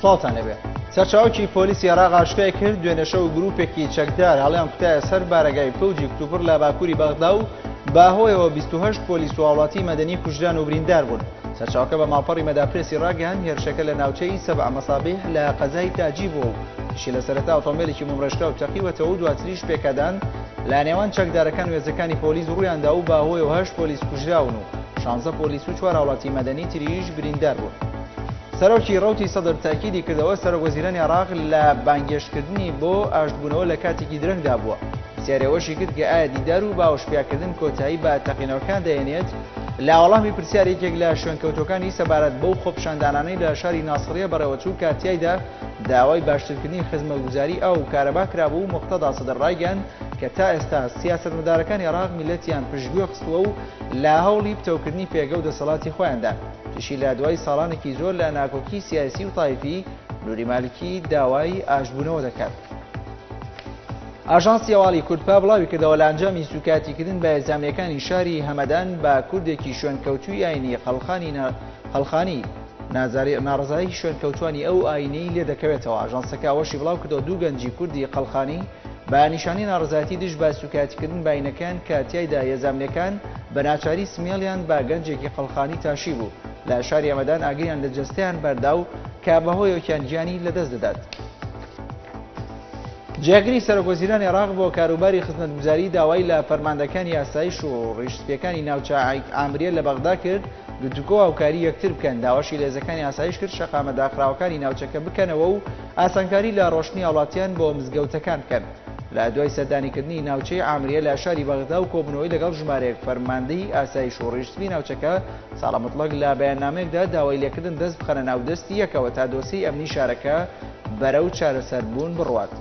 سڵاوتان لەبێ. سەرچاوکی پۆلیسی عێراق ئاشکای کرد دوێنێ شەو گروپێکی چەکدار هەڵیان کوتایە سەر بارەگای فەوجی کتوبڕ لە باکووری بەغدا و باهۆیەوە 28 پۆلیس و هاوڵاتی مەدەنی کوژران و بریندار بوون. سەرچاوکە بە ماڵپەڕی مەداپرێسی ڕاگەیان هێرشەکە لە ناوچەی سەبع مەسابێح لە قەزای تاجی بوو و شی لە سەرەتا ئۆتۆمبیلێکی مۆمرەشکا و تەقیوەتەوە و دواتریش پێکەدان لە نێوان چەکدارەکان و وێزەکانی پۆلیس ڕوویاندا و باهۆیەوە 8 پۆلیس کوژراون و 16 پۆلیس و 4 هاوڵاتی مەدەنی تریش بریندار بوون. سەرۆکی ڕەوتی سەدر تاکیدی کردەوە سەرۆکوەزیرانی عێراق لە بانگێشکردنی بۆ ئاشتبوونەوە لە کاتێکی درەنگدا بووە. پرسیارەوەشی کرد کە ئایا دیدار و باوەشپیاکردن کۆتایی بە تەقینەوەکان دەێنێت لە وەڵامی پرسیارێکێک لە شوێنکەوتەکانی سەبارەت بەو خۆپیشاندانانەی لە شاری ناسڕیە بەڕێوەچوو کاتیایدا داوای باشترکردنی خزمەتگوزاری ئەو کارەبا کرابوو و مقتەدا سەدر ڕایگەن کە تا ئێستا سیاسەتمەدارەکانی عێراق میلەتیان پشتگوێ خستووە و لە هەوڵی پتەوکردنی پێگە و دەسەڵاتی خۆیاندا. تووشی لە دوای ساڵانێکی زۆر لە ناکۆکی سیاسی و تایفی نوری مالکی داوای ئاشتبوونەوە دەکات. ئاژانسی هەواڵی کوردپا بڵاوی کردەوە لە ئەنجامی سوکاتیکردن بە ئێزامیەکانی شاری هەمەدان بە کوردێکی شوێنکەوتووی ئاینی خەڵخانی ناڕزایی شوێنکەوتوانی ئەو ئاینەی لێ دەکەوێتەوە. ئاژانسەکە ئەوەشی بڵاو کردەوە دوو گەنجی کوردی خەڵخانی بە نیشانی ناڕزایەتی دژ بە سوکاتیکردن باینەکان کاتیایدا ئێزامیەکان بە ناچاری سمێڵیان بە گەنجێکی خەڵخانی تاشی بوو لە شاری هەمەدان ئاگریان لە جەستەیان بەردا و کە بەهۆیەکیان گیانی لەدەست دەدات. جێگری سەرۆکوەزیرانی عێراق بۆ کاروباری خزمەتگوزاری داوای لە فەرماندەکانی یاسایش و ڕیشسپیەکانی ناوچە ئامریە لە بەغدا کرد دوتوکۆ هاوکاری یەکتر بکەن. داواشی لە هێزەکانی ئاسایش کرد شەقامەداخراوەکانی ناوچەکە بکەنەوە و ئاسانکاری لە ڕۆشنی هاوڵاتیان بۆ مزگەوتەکان بکەن. لە دوای سەردانیکردنی ناوچەی ئامریە لە شاری بەغدا و کۆبنەوەی لەگەڵ ژمارەیەک فەرماندەی ئاسایش و ڕیشسپی ناوچەکە ساڵە مطلق لە بەیاننامەیەکدا داوای لێکردن دەست بخەنە ناودەستی یەکەوە تا دۆسەی ئەمنی شارەکە بەرەو چارەسەربوون بڕوات.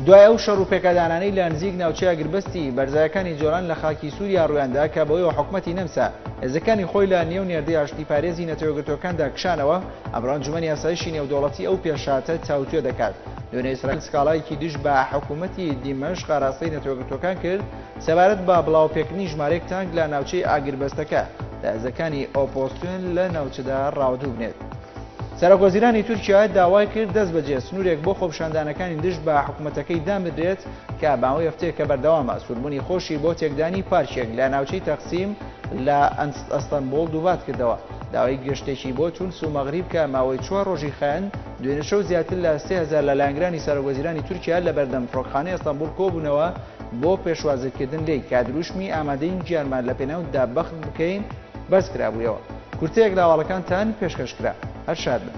دوای ئەو شەڕ و پێکەدانانەی لە نزیک ناوچەی ئەگربەستی بەرزایەکانی جۆران لە خاکی سووریا ڕوویاندا کە بەوەیەوە حکومەتی نەمسا هێزەکانی خۆی لە نێو نێردەی ئاشتی پارێزی نەتەوەگرتوەکاندا کشانەوە ئەمڕۆ ئەنجومەنی یاسایشی نێودەوڵەتی ئەو پێشاتە چاوتوێ دەکات. دوێنێ ئیسرائیل سکاڵایەکی دژ بە حکومەتی دیمەشق ئاراستەی نەتەوەگرتوەکان کرد سەبارەت بە بڵاوپێکردنی ژمارەیەک تانک لە ناوچەی ئاگربەستەکە لە هێزەکانی ئۆپۆزسیۆن لە ناوچەدا ڕاودوو بنێت. سەرۆکوەزیرانی تورکیا داوای کرد دەست بەجێ سنوورێک بۆ خۆپیشاندانەکانی دژ بە حکومەتەکەی دامدرێت کە ماوەی هەفتەیە کە بەردەوامە سووربوونی خۆشی بۆ تێکدانی پارچێک لە ناوچەی تەقسیم لە ئەستەنبوڵ دووبات کردەوە. داوای گەشتێکی بۆ تونس و مەغریب کە ماوەی 4 ڕۆژی خایەن دوێنێ شەو زیاتر لە 3000 لە لایەنگرانی سەرۆکوەزیرانی تورکیا لە بەردەم فڕۆکخانەی ئەستەنبوڵ کۆبوونەوە بۆ پێشوازیکردن لێی کە دروشمی ئامادەین گیانمان لە پێناودا بەخت بکەین بەرز کرابوویەوە. کورتەیەک لە هەواڵەکانتان پێشکەشکرا. هەر شاد بن.